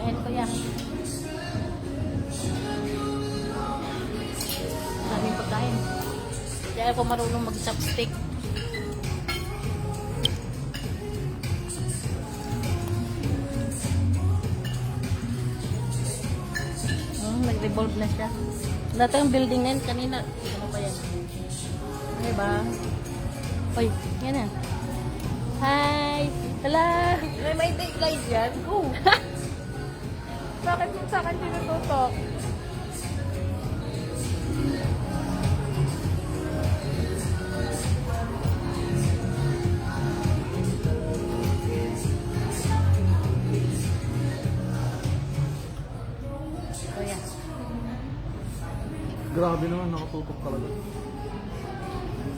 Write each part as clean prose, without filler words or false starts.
Ayan ko yan. Daming pagkain. Kaya ako marunong mag-chopstick. Nag-revolve na siya. Dati ang building na yun kanina. Ano ba yan? Diba? Uy, yan na. Hi! Hala! May take guys yan? Go! Bakit mo sa akin tinututok? O yan. Grabe naman, nakatutok talaga.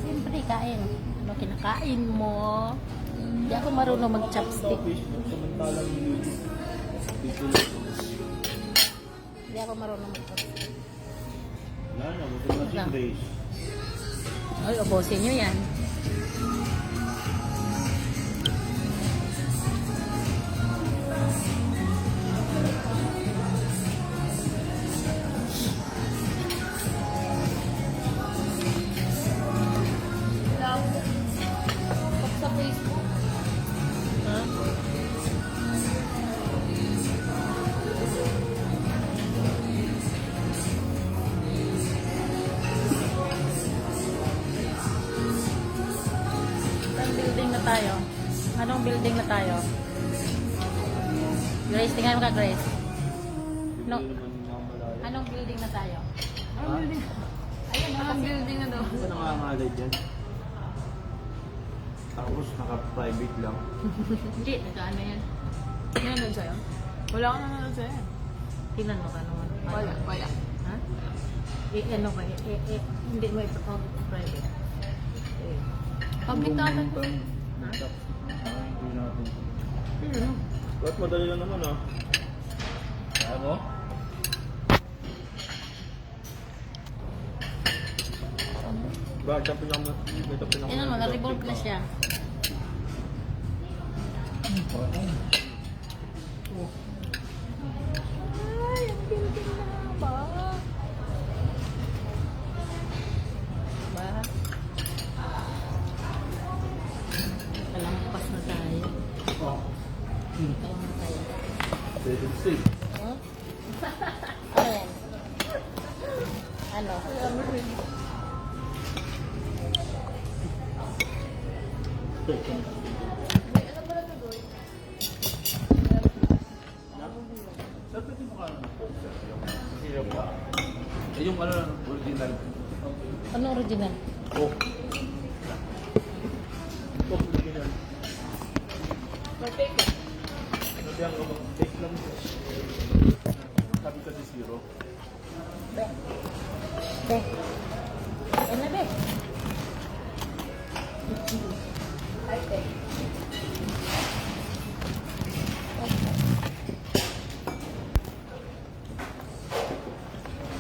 Siyempre, kain. Ano kinakain mo? Hindi ako marunong mag-chopstick. Samantalang dito Hindi ako marunong mag-chopstick. wala na, gusto na si Grace. Ay, ubusin nyo yan. Sa Facebook. Ha? Anong building na tayo? Anong building na tayo? Grace, tingnan mo ka, Grace. No. Anong building na tayo? Ang building. Ayun, Ang building na daw. Ano nangangalay dyan? Tapos naka-private lang. Hindi, nag-ano yan. Nanonood sa'yo? Wala akong nanonood sa'yo. Tingnan mo ka naman. Wala. Ha? Ano ba? Hindi mo ipag-private. Public natin to. Ha? Hindi natin. Ano? Ba't madali lang naman ah? Kaya mo? Ba, ito pinang... Tingnan mo, na-revolve na siya. Ay, ang building na ba? Diba? Kalampas na tayo. Oh. Kalampas na tayo. Pwede safe. Hmm? Ano yan? Ano? Saan pwede mo ka ng Coke, sir? Yung ba? Yung ano, original. Ano original? Coke. Coke original. Mag-take. Sabi ang kapag take lang. Sabi ka di zero. Be. Be. Ano be? Ay, take.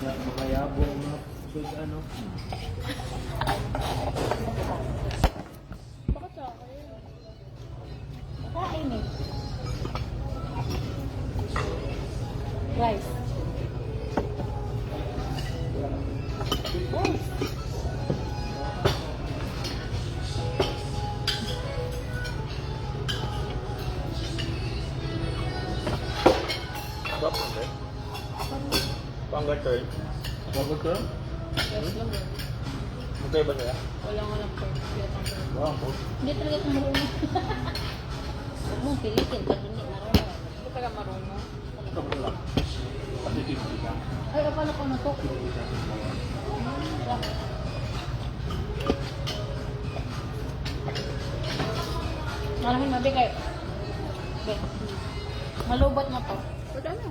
Makayabong na. So, ano? Bakit sa akin? Kain eh. Rice. Rice. Stop na, eh. Panggat turn. Panggat turn? Yes lang eh. Magkaya ba nila? Wala nga lang per. Wow, po. Hindi talaga ako marunong. Huwag mong pilitin pag hindi marunong. Hindi ka lang marunong. Stop na lang. Pati 50 ka. Ay, paano ko na to? Maraming mabigay. Be. Malubot mo to. Wala na.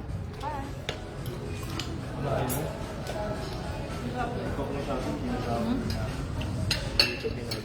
Wala mo. Ikaw kung sa akin, Hmm? dito pinagay.